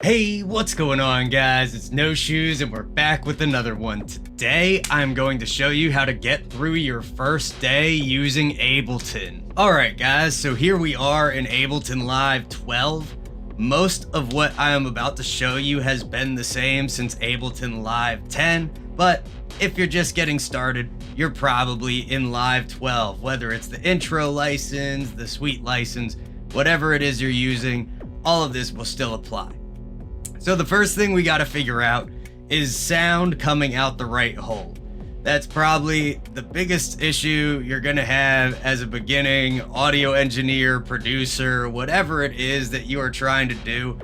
Hey, what's going on, guys? It's Noshoes and we're back with another one. Today, I'm going to show you how to get through your first day using Ableton. Alright guys, so here we are in Ableton Live 12. Most of what I am about to show you has been the same since Ableton Live 10, but if you're just getting started, you're probably in Live 12, whether it's the intro license, the suite license, whatever it is you're using, all of this will still apply. So the first thing we got to figure out is sound coming out the right hole. That's probably the biggest issue you're going to have as a beginning audio engineer, producer, whatever it is that you are trying to do.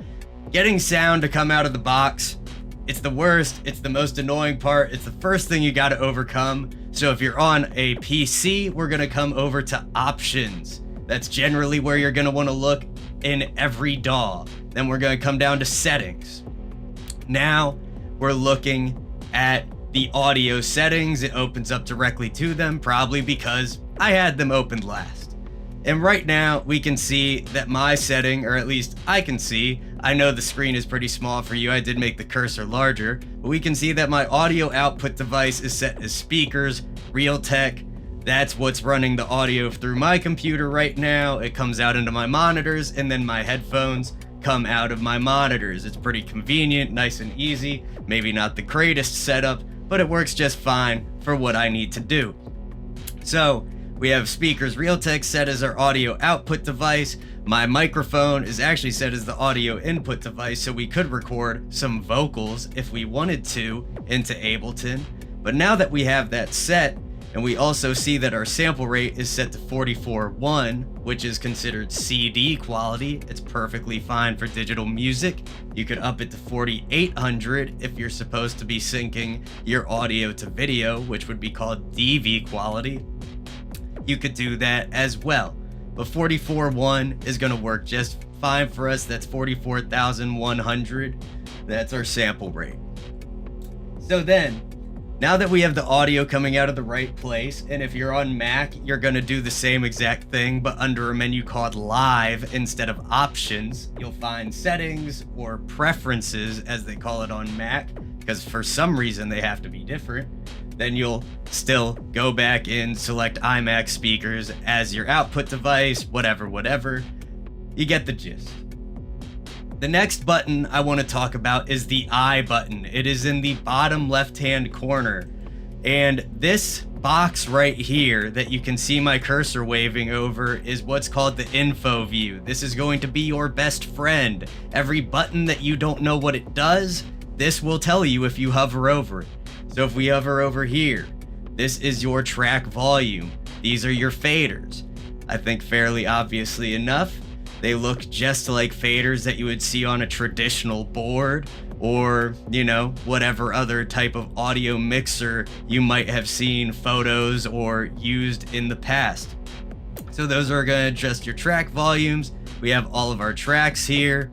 Getting sound to come out of the box, it's the worst, it's the most annoying part, it's the first thing you got to overcome. So if you're on a PC, we're going to come over to options. That's generally where you're going to want to look in every DAW. Then we're going to come down to settings. Now we're looking at the audio settings. It opens up directly to them, probably because I had them opened last. And right now we can see that my setting, or at least I can see, I know the screen is pretty small for you, I did make the cursor larger, but we can see that my audio output device is set as speakers, Realtek. That's what's running the audio through my computer right now. It comes out into my monitors, and then my headphones come out of my monitors. It's pretty convenient, nice and easy. Maybe not the greatest setup, but it works just fine for what I need to do. So we have speakers Realtek set as our audio output device. My microphone is actually set as the audio input device, so we could record some vocals if we wanted to into Ableton. But now that we have that set, and we also see that our sample rate is set to 44.1, which is considered CD quality. It's perfectly fine for digital music. You could up it to 4800 if you're supposed to be syncing your audio to video, which would be called DV quality. You could do that as well. But 44.1 is going to work just fine for us. That's 44,100. That's our sample rate. So then, now that we have the audio coming out of the right place, and if you're on Mac, you're going to do the same exact thing, but under a menu called Live instead of Options. You'll find Settings or Preferences, as they call it on Mac, because for some reason they have to be different. Then you'll still go back in, select iMac speakers as your output device, whatever. You get the gist. The next button I want to talk about is the I button. It is in the bottom left-hand corner. And this box right here that you can see my cursor waving over is what's called the info view. This is going to be your best friend. Every button that you don't know what it does, this will tell you if you hover over it. So if we hover over here, this is your track volume. These are your faders. I think fairly obviously enough. They look just like faders that you would see on a traditional board or, whatever other type of audio mixer you might have seen photos or used in the past. So those are going to adjust your track volumes. We have all of our tracks here.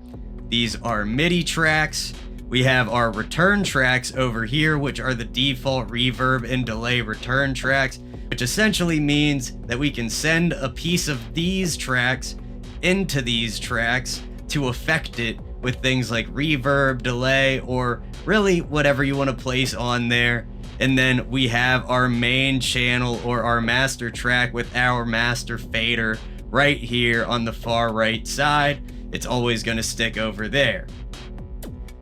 These are MIDI tracks. We have our return tracks over here, which are the default reverb and delay return tracks, which essentially means that we can send a piece of these tracks into these tracks to affect it with things like reverb, delay, or really whatever you want to place on there. And then we have our main channel or our master track with our master fader right here on the far right side. It's always going to stick over there.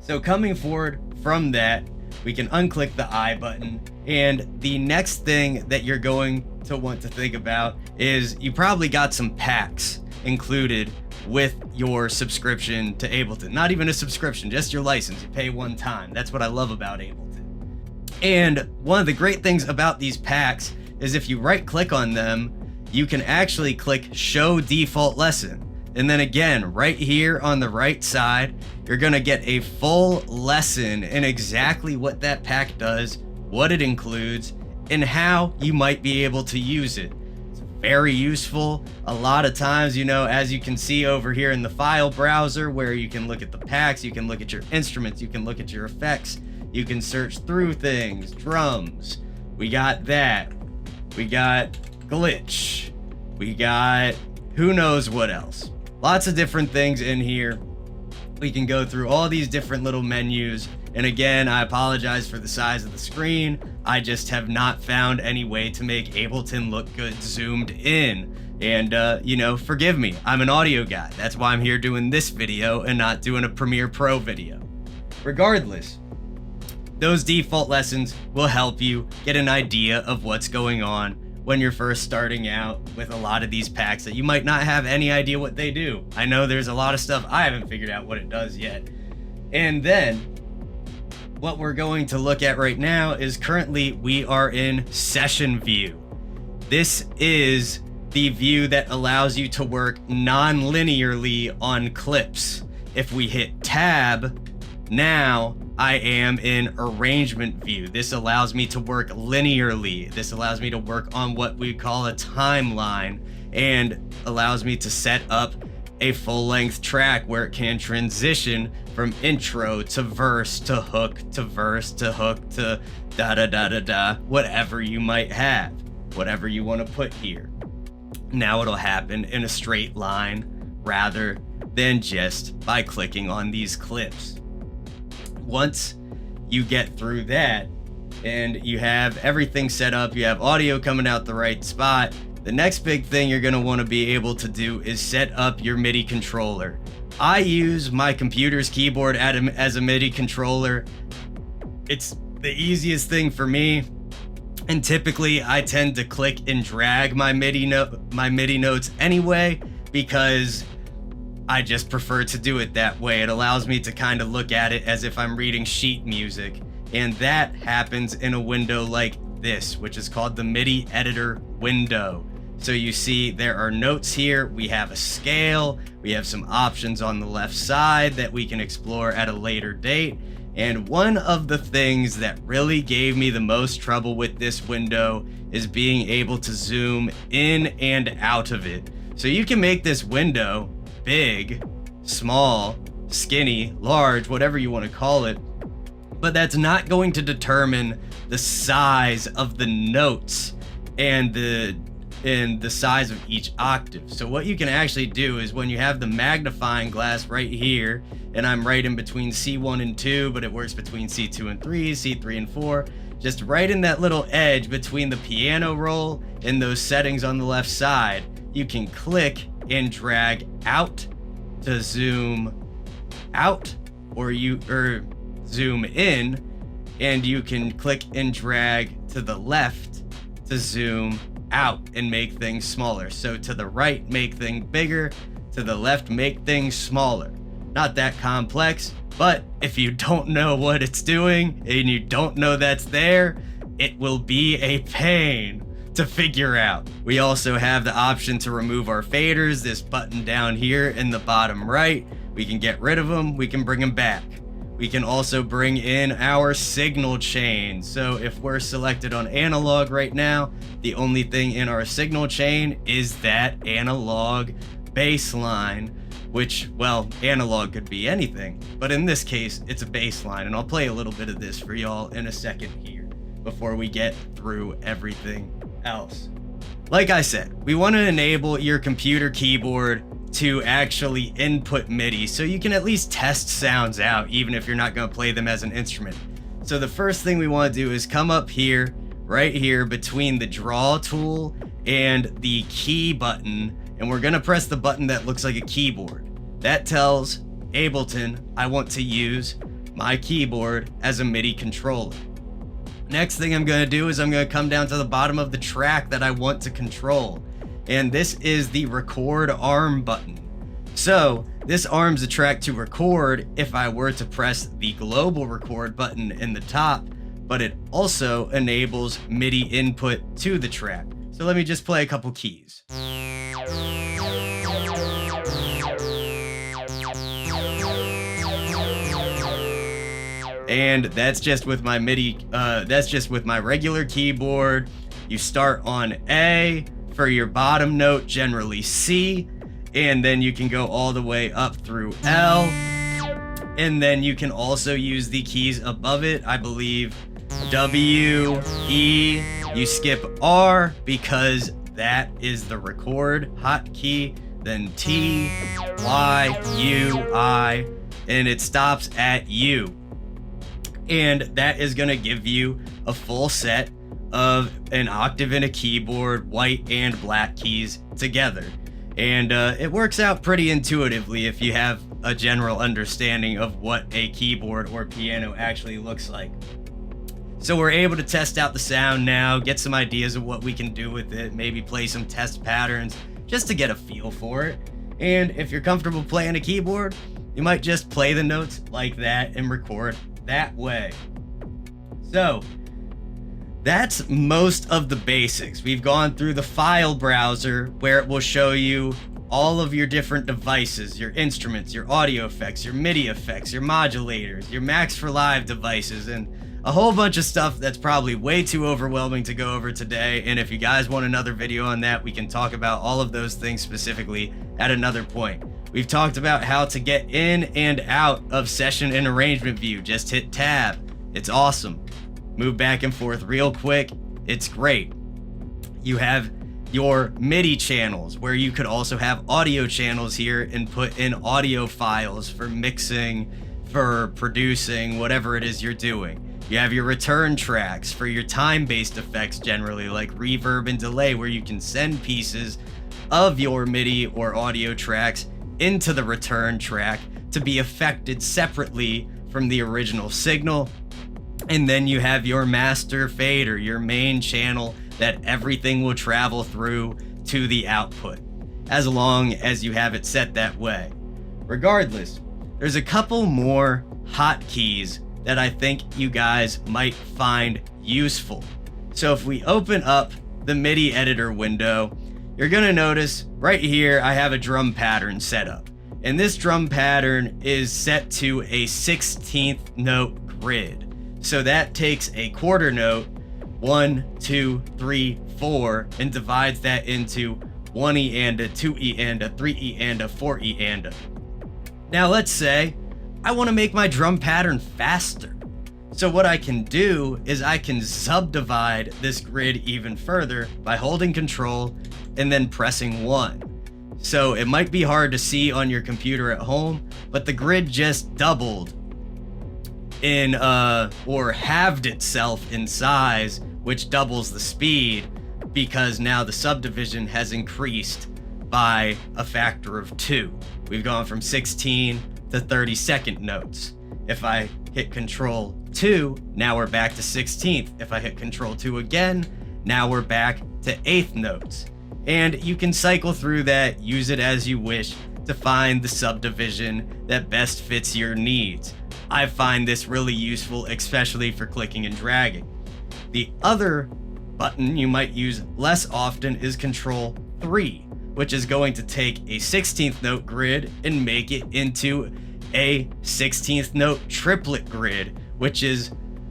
So coming forward from that, we can unclick the I button. And the next thing that you're going to want to think about is you probably got some packs included with your subscription to Ableton. Not even a subscription, just your license. You pay one time. That's what I love about Ableton. And one of the great things about these packs is if you right click on them, you can actually click Show Default Lesson. And then again, right here on the right side, you're going to get a full lesson in exactly what that pack does, what it includes, and how you might be able to use it. Very useful. A lot of times, as you can see over here in the file browser where you can look at the packs, you can look at your instruments, you can look at your effects, you can search through things, drums. We got that. We got glitch. We got who knows what else. Lots of different things in here. We can go through all these different little menus. And again, I apologize for the size of the screen. I just have not found any way to make Ableton look good zoomed in. And, you know, forgive me, I'm an audio guy. That's why I'm here doing this video and not doing a Premiere Pro video. Regardless, those default lessons will help you get an idea of what's going on when you're first starting out with a lot of these packs that you might not have any idea what they do. I know there's a lot of stuff I haven't figured out what it does yet. And then what we're going to look at right now is currently we are in session view. This is the view that allows you to work non-linearly on clips. If we hit tab, now I am in arrangement view. This allows me to work linearly. This allows me to work on what we call a timeline and allows me to set up a full-length track where it can transition from intro to verse to hook to verse to hook to da-da-da-da-da, whatever you might have, whatever you want to put here. Now it'll happen in a straight line rather than just by clicking on these clips. Once you get through that and you have everything set up, you have audio coming out the right spot, the next big thing you're going to want to be able to do is set up your MIDI controller. I use my computer's keyboard as a MIDI controller. It's the easiest thing for me. And typically I tend to click and drag my MIDI notes anyway, because I just prefer to do it that way. It allows me to kind of look at it as if I'm reading sheet music. And that happens in a window like this, which is called the MIDI editor window. So you see there are notes here. We have a scale. We have some options on the left side that we can explore at a later date. And one of the things that really gave me the most trouble with this window is being able to zoom in and out of it. So you can make this window big, small, skinny, large, whatever you want to call it, but that's not going to determine the size of the notes and the size of each octave. So what you can actually do is when you have the magnifying glass right here, and I'm right in between C1 and 2, but it works between C2 and 3, C3 and 4, just right in that little edge between the piano roll and those settings on the left side, you can click and drag out to zoom out, or zoom in, and you can click and drag to the left to zoom out and make things smaller. So to the right, make things bigger, to the left, make things smaller. Not that complex, but if you don't know what it's doing and you don't know that's there, it will be a pain to figure out. We also have the option to remove our faders, this button down here in the bottom right. We can get rid of them, we can bring them back. We can also bring in our signal chain. So if we're selected on analog right now, the only thing in our signal chain is that analog bass line, which, well, analog could be anything, but in this case, it's a bass line. And I'll play a little bit of this for y'all in a second here before we get through everything else. Like I said, we want to enable your computer keyboard to actually input MIDI so you can at least test sounds out, even if you're not going to play them as an instrument. So the first thing we want to do is come up here, right here between the draw tool and the key button, and we're going to press the button that looks like a keyboard. That tells Ableton I want to use my keyboard as a MIDI controller. Next thing I'm going to do is I'm going to come down to the bottom of the track that I want to control. And this is the record arm button. So this arms the track to record if I were to press the global record button in the top, but it also enables MIDI input to the track. So let me just play a couple keys. And that's just with my MIDI, that's just with my regular keyboard. You start on A, for your bottom note, generally C, and then you can go all the way up through L, and then you can also use the keys above it. I believe W, E, you skip R because that is the record hotkey, then T, Y, U, I, and it stops at U. And that is going to give you a full set of an octave and a keyboard, white and black keys together. And it works out pretty intuitively if you have a general understanding of what a keyboard or piano actually looks like. So we're able to test out the sound now, get some ideas of what we can do with it, maybe play some test patterns just to get a feel for it. And if you're comfortable playing a keyboard, you might just play the notes like that and record that way. So that's most of the basics. We've gone through the file browser where it will show you all of your different devices, your instruments, your audio effects, your MIDI effects, your modulators, your Max for Live devices, and a whole bunch of stuff that's probably way too overwhelming to go over today. And if you guys want another video on that, we can talk about all of those things specifically at another point. We've talked about how to get in and out of session and arrangement view. Just hit tab. It's awesome. Move back and forth real quick. It's great. You have your MIDI channels where you could also have audio channels here and put in audio files for mixing, for producing, whatever it is you're doing. You have your return tracks for your time-based effects generally, like reverb and delay, where you can send pieces of your MIDI or audio tracks into the return track to be affected separately from the original signal. And then you have your master fader, your main channel that everything will travel through to the output, as long as you have it set that way. Regardless, there's a couple more hotkeys that I think you guys might find useful. So if we open up the MIDI editor window, you're gonna notice right here I have a drum pattern set up. And this drum pattern is set to a 16th note grid. So that takes a quarter note, 1, 2, 3, 4, and divides that into 1E and a 2E and a 3E and a 4E and a. Now let's say I want to make my drum pattern faster. So what I can do is I can subdivide this grid even further by holding Control and then pressing 1. So it might be hard to see on your computer at home, but the grid just doubled in or halved itself in size, which doubles the speed because now the subdivision has increased by a factor of 2. We've gone from 16 to 32nd notes. If I hit Control 2, now we're back to 16th. If I hit Control 2 again, now we're back to 8th notes. And you can cycle through that, use it as you wish to find the subdivision that best fits your needs. I find this really useful, especially for clicking and dragging. The other button you might use less often is Control 3, which is going to take a 16th note grid and make it into a 16th note triplet grid, which is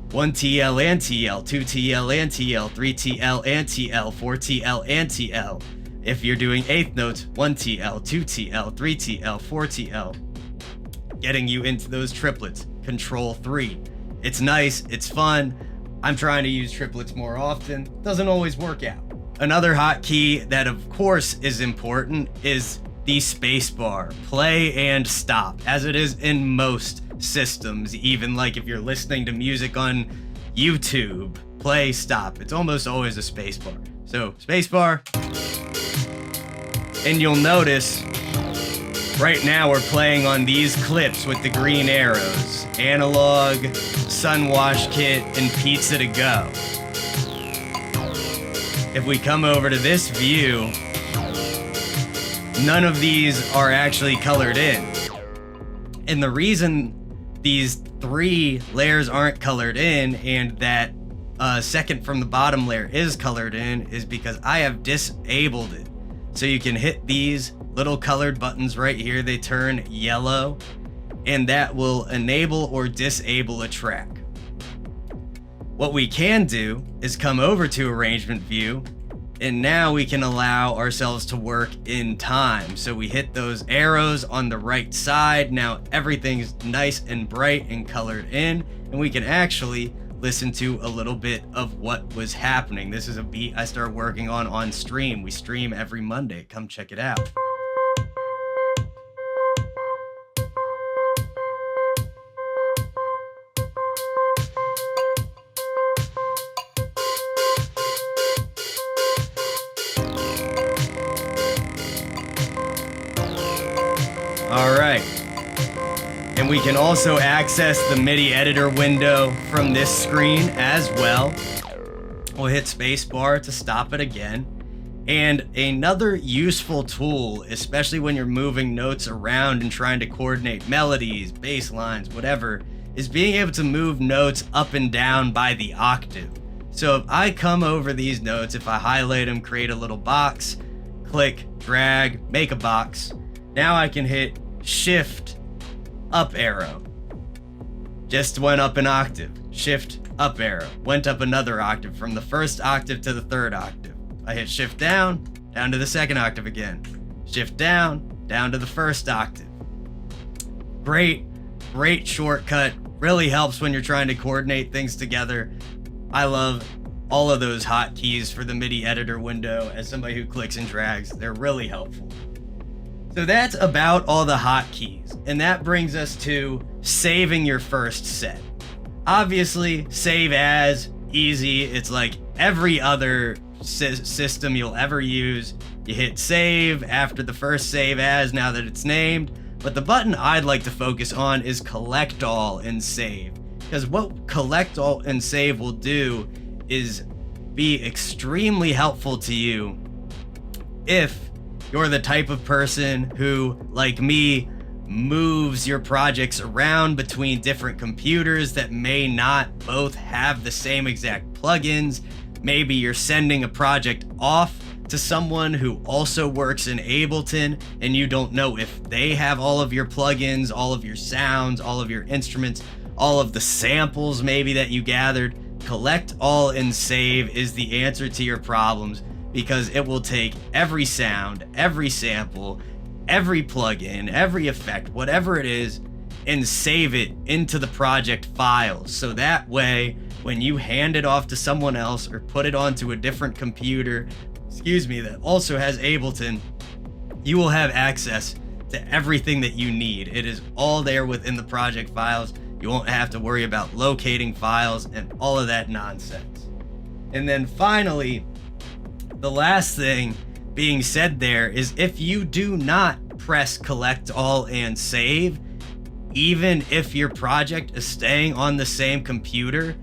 1TL and TL, 2TL and TL, 3TL and TL, 4TL and TL. If you're doing 8th notes, 1TL, 2TL, 3TL, 4TL, getting you into those triplets. Control 3. It's nice, it's fun. I'm trying to use triplets more often. Doesn't always work out. Another hotkey that of course is important is the spacebar. Play and stop, as it is in most systems, even like if you're listening to music on YouTube, play, stop. It's almost always a spacebar. So spacebar, and you'll notice right now we're playing on these clips with the green arrows. Analog, Sunwash Kit, and Pizza to Go. If we come over to this view, none of these are actually colored in. And the reason these 3 layers aren't colored in and that second from the bottom layer is colored in is because I have disabled it. So you can hit these little colored buttons right here, they turn yellow, and that will enable or disable a track. What we can do is come over to arrangement view, and now we can allow ourselves to work in time. So we hit those arrows on the right side. Now everything's nice and bright and colored in, and we can actually listen to a little bit of what was happening. This is a beat I start working on stream. We stream every Monday. Come check it out. All right. And we can also access the MIDI editor window from this screen as well. We'll hit spacebar to stop it again. And another useful tool, especially when you're moving notes around and trying to coordinate melodies, bass lines, whatever, is being able to move notes up and down by the octave. So if I come over these notes, if I highlight them, create a little box, click, drag, make a box, now I can hit Shift up arrow. Just went up an octave. Shift up arrow. Went up another octave from the first octave to the third octave. I hit shift down to the second octave again. Shift down to the first octave. Great shortcut. Really helps when you're trying to coordinate things together. I love all of those hotkeys for the MIDI editor window. As somebody who clicks and drags, they're really helpful. So that's about all the hotkeys, and that brings us to saving your first set. Obviously, save as, easy. It's like every other system you'll ever use. You hit save after the first save as, now that it's named. But the button I'd like to focus on is collect all and save. Because what collect all and save will do is be extremely helpful to you if you're the type of person who, like me, moves your projects around between different computers that may not both have the same exact plugins. Maybe you're sending a project off to someone who also works in Ableton and you don't know if they have all of your plugins, all of your sounds, all of your instruments, all of the samples maybe that you gathered. Collect all and save is the answer to your problems, because it will take every sound, every sample, every plugin, every effect, whatever it is, and save it into the project files. So that way, when you hand it off to someone else or put it onto a different computer, that also has Ableton, you will have access to everything that you need. It is all there within the project files. You won't have to worry about locating files and all of that nonsense. And then finally, the last thing being said there is, if you do not press collect all and save, even if your project is staying on the same computer,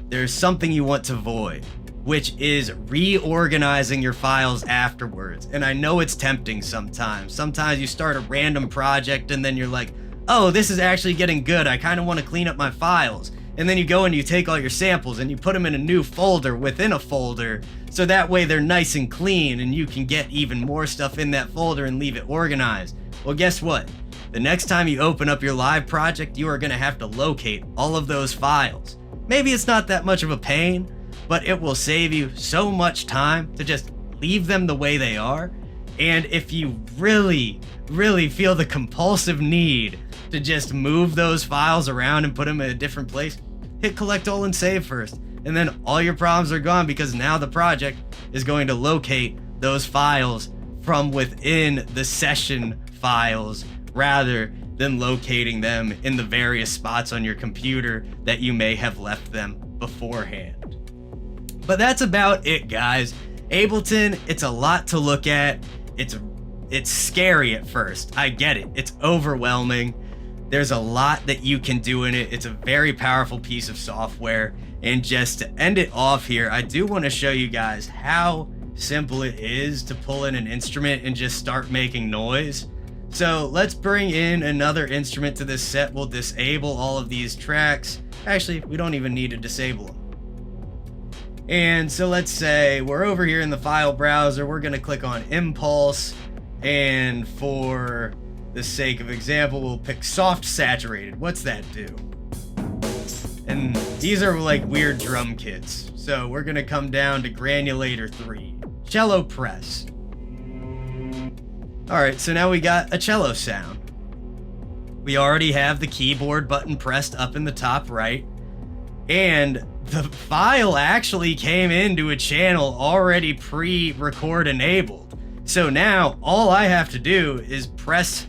there's something you want to avoid, which is reorganizing your files afterwards. And I know it's tempting sometimes. Sometimes you start a random project and then you're like, oh, this is actually getting good. I kind of want to clean up my files. And then you go and you take all your samples and you put them in a new folder within a folder, so that way they're nice and clean and you can get even more stuff in that folder and leave it organized. Well, guess what? The next time you open up your live project, you are going to have to locate all of those files. Maybe it's not that much of a pain, but it will save you so much time to just leave them the way they are. And if you really feel the compulsive need to just move those files around and put them in a different place, hit collect all and save first. And then all your problems are gone, because now the project is going to locate those files from within the session files rather than locating them in the various spots on your computer that you may have left them beforehand. But that's about it, guys. Ableton, it's a lot to look at. It's scary at first. I get it. It's overwhelming. There's a lot that you can do in it. It's a very powerful piece of software. And just to end it off here, I do want to show you guys how simple it is to pull in an instrument and just start making noise. So let's bring in another instrument to this set. We'll disable all of these tracks. Actually, we don't even need to disable them. And so let's say we're over here in the file browser. We're going to click on Impulse. And for the sake of example, we'll pick Soft Saturated. What's that do? And these are like weird drum kits. So we're going to come down to Granulator 3. Cello Press. Alright, so now we got a cello sound. We already have the keyboard button pressed up in the top right. And the file actually came into a channel already pre-record enabled. So now all I have to do is press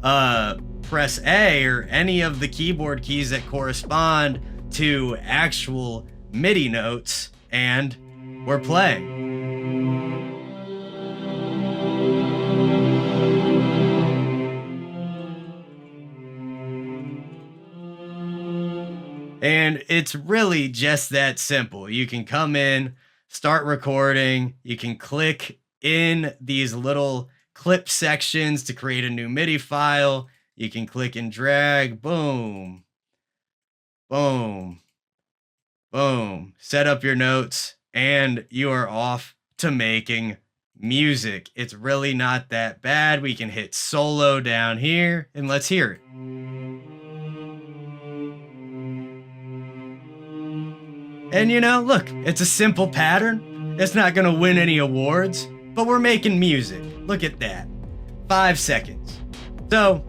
A or any of the keyboard keys that correspond to actual MIDI notes, and we're playing. And it's really just that simple. You can come in, start recording, you can click in these little clip sections to create a new MIDI file. You can click and drag, boom, boom, boom. Set up your notes and you are off to making music. It's really not that bad. We can hit solo down here and let's hear it. And you know, look, it's a simple pattern. It's not gonna win any awards, but we're making music. Look at that. 5 seconds. So,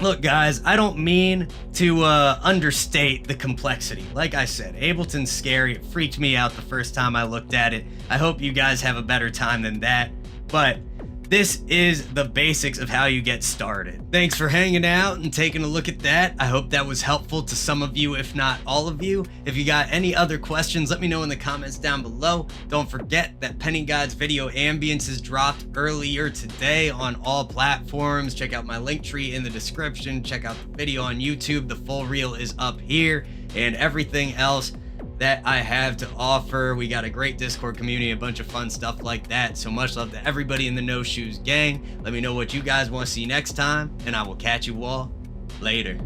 look guys, I don't mean to understate the complexity. Like I said, Ableton's scary. It freaked me out the first time I looked at it. I hope you guys have a better time than that. But this is the basics of how you get started. Thanks for hanging out and taking a look at that. I hope that was helpful to some of you, if not all of you. If you got any other questions, let me know in the comments down below. Don't forget that Penny God's video ambiences dropped earlier today on all platforms. Check out my link tree in the description. Check out the video on YouTube. The full reel is up here, and everything else that I have to offer. We got a great Discord community, a bunch of fun stuff like that. So much love to everybody in the Noshoes gang. Let me know what you guys want to see next time, and I will catch you all later.